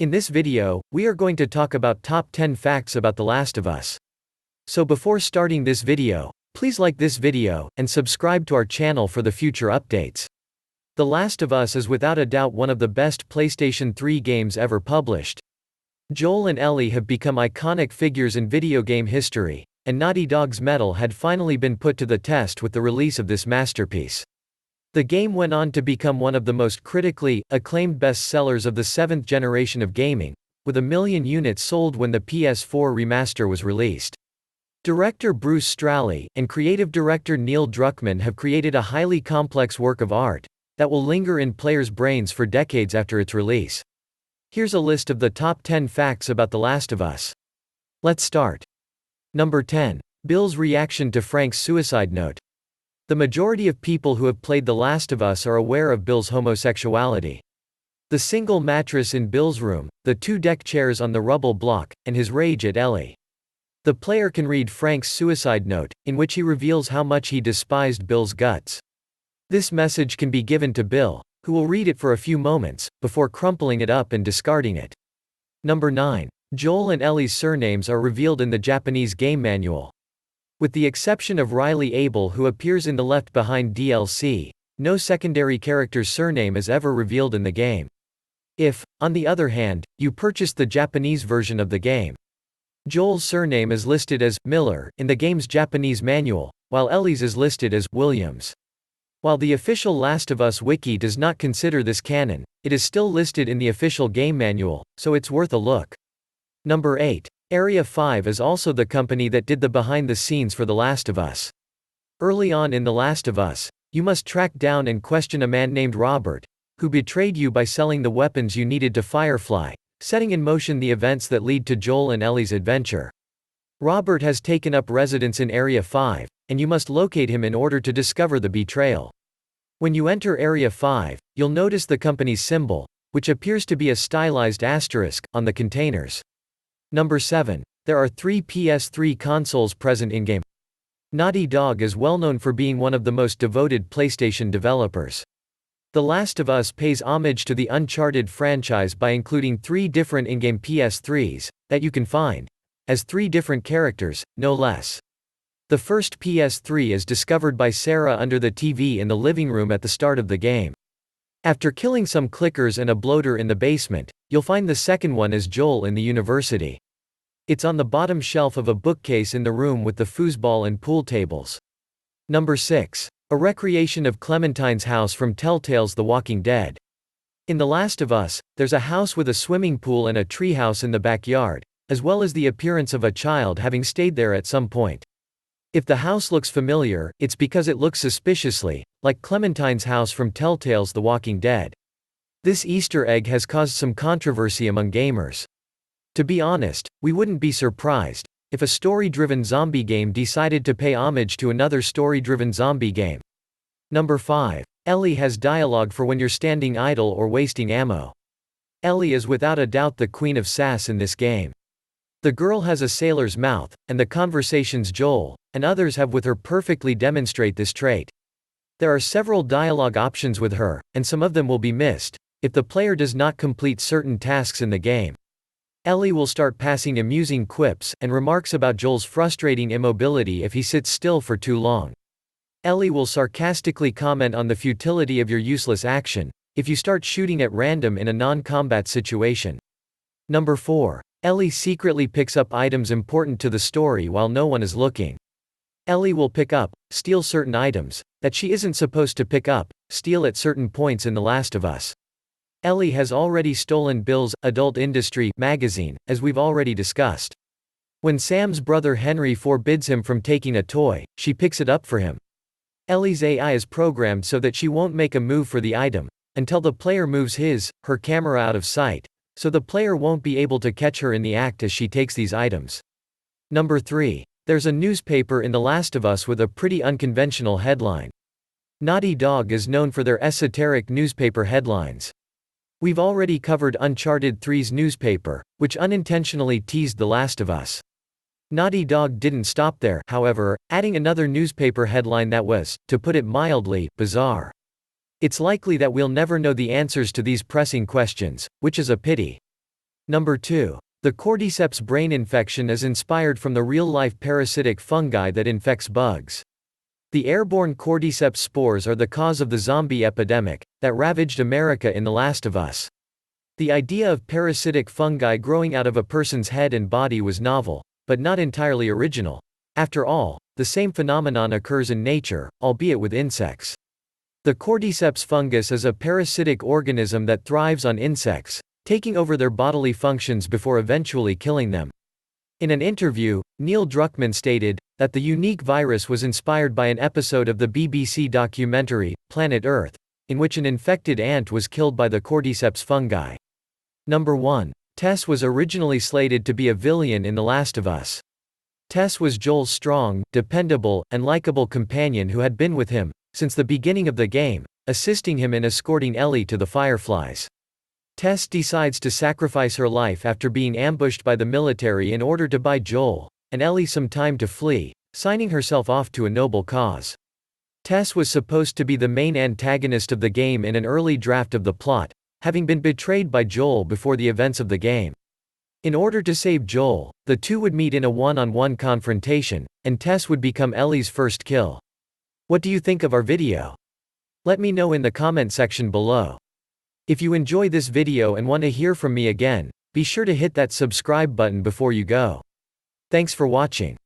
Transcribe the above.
In this video, we are going to talk about top 10 facts about The Last of Us. So before starting this video, please like this video, and subscribe to our channel for the future updates. The Last of Us is without a doubt one of the best PlayStation 3 games ever published. Joel and Ellie have become iconic figures in video game history, and Naughty Dog's mettle had finally been put to the test with the release of this masterpiece. The game went on to become one of the most critically acclaimed bestsellers of the seventh generation of gaming, with 1 million units sold when the PS4 remaster was released. Director Bruce Straley and creative director Neil Druckmann have created a highly complex work of art that will linger in players' brains for decades after its release. Here's a list of the top 10 facts about The Last of Us. Let's start. Number 10. Bill's reaction to Frank's suicide note. The majority of people who have played The Last of Us are aware of Bill's homosexuality. The single mattress in Bill's room, the 2 deck chairs on the rubble block, and his rage at Ellie. The player can read Frank's suicide note, in which he reveals how much he despised Bill's guts. This message can be given to Bill, who will read it for a few moments, before crumpling it up and discarding it. Number 9. Joel and Ellie's surnames are revealed in the Japanese game manual. With the exception of Riley Abel, who appears in the Left Behind DLC, no secondary character's surname is ever revealed in the game. If, on the other hand, you purchased the Japanese version of the game, Joel's surname is listed as Miller in the game's Japanese manual, while Ellie's is listed as Williams. While the official Last of Us wiki does not consider this canon, it is still listed in the official game manual, so it's worth a look. Number 8. Area 5 is also the company that did the behind-the-scenes for The Last of Us. Early on in The Last of Us, you must track down and question a man named Robert, who betrayed you by selling the weapons you needed to Firefly, setting in motion the events that lead to Joel and Ellie's adventure. Robert has taken up residence in Area 5, and you must locate him in order to discover the betrayal. When you enter Area 5, you'll notice the company's symbol, which appears to be a stylized asterisk, on the containers. Number 7. There are 3 PS3 consoles present in-game. Naughty Dog is well known for being one of the most devoted PlayStation developers. The Last of Us pays homage to the Uncharted franchise by including 3 different in-game PS3s, that you can find, as 3 different characters, no less. The first PS3 is discovered by Sarah under the TV in the living room at the start of the game. After killing some clickers and a bloater in the basement, you'll find the second one as Joel in the university. It's on the bottom shelf of a bookcase in the room with the foosball and pool tables. Number 6. A recreation of Clementine's house from Telltale's The Walking Dead. In The Last of Us, there's a house with a swimming pool and a treehouse in the backyard, as well as the appearance of a child having stayed there at some point. If the house looks familiar, it's because it looks suspiciously like Clementine's house from Telltale's The Walking Dead. This Easter egg has caused some controversy among gamers. To be honest, we wouldn't be surprised if a story-driven zombie game decided to pay homage to another story-driven zombie game. Number 5. Ellie has dialogue for when you're standing idle or wasting ammo. Ellie is without a doubt the queen of sass in this game. The girl has a sailor's mouth, and the conversations Joel and others have with her perfectly demonstrate this trait. There are several dialogue options with her, and some of them will be missed if the player does not complete certain tasks in the game. Ellie will start passing amusing quips and remarks about Joel's frustrating immobility if he sits still for too long. Ellie will sarcastically comment on the futility of your useless action if you start shooting at random in a non-combat situation. Number 4. Ellie secretly picks up items important to the story while no one is looking. Ellie will pick up, steal certain items that she isn't supposed to pick up, steal at certain points in The Last of Us. Ellie has already stolen Bill's Adult Industry magazine, as we've already discussed. When Sam's brother Henry forbids him from taking a toy, she picks it up for him. Ellie's AI is programmed so that she won't make a move for the item until the player moves her camera out of sight, so the player won't be able to catch her in the act as she takes these items. Number 3. There's a newspaper in The Last of Us with a pretty unconventional headline. Naughty Dog is known for their esoteric newspaper headlines. We've already covered Uncharted 3's newspaper, which unintentionally teased The Last of Us. Naughty Dog didn't stop there, however, adding another newspaper headline that was, to put it mildly, bizarre. It's likely that we'll never know the answers to these pressing questions, which is a pity. Number 2. The cordyceps brain infection is inspired from the real-life parasitic fungi that infects bugs. The airborne cordyceps spores are the cause of the zombie epidemic that ravaged America in The Last of Us. The idea of parasitic fungi growing out of a person's head and body was novel, but not entirely original. After all, the same phenomenon occurs in nature, albeit with insects. The cordyceps fungus is a parasitic organism that thrives on insects, taking over their bodily functions before eventually killing them. In an interview, Neil Druckmann stated that the unique virus was inspired by an episode of the BBC documentary, Planet Earth, in which an infected ant was killed by the cordyceps fungi. Number 1. Tess was originally slated to be a villain in The Last of Us. Tess was Joel's strong, dependable, and likable companion who had been with him since the beginning of the game, assisting him in escorting Ellie to the Fireflies. Tess decides to sacrifice her life after being ambushed by the military in order to buy Joel and Ellie some time to flee, signing herself off to a noble cause. Tess was supposed to be the main antagonist of the game in an early draft of the plot, having been betrayed by Joel before the events of the game. In order to save Joel, the two would meet in a one-on-one confrontation, and Tess would become Ellie's first kill. What do you think of our video? Let me know in the comment section below. If you enjoy this video and want to hear from me again, be sure to hit that subscribe button before you go. Thanks for watching.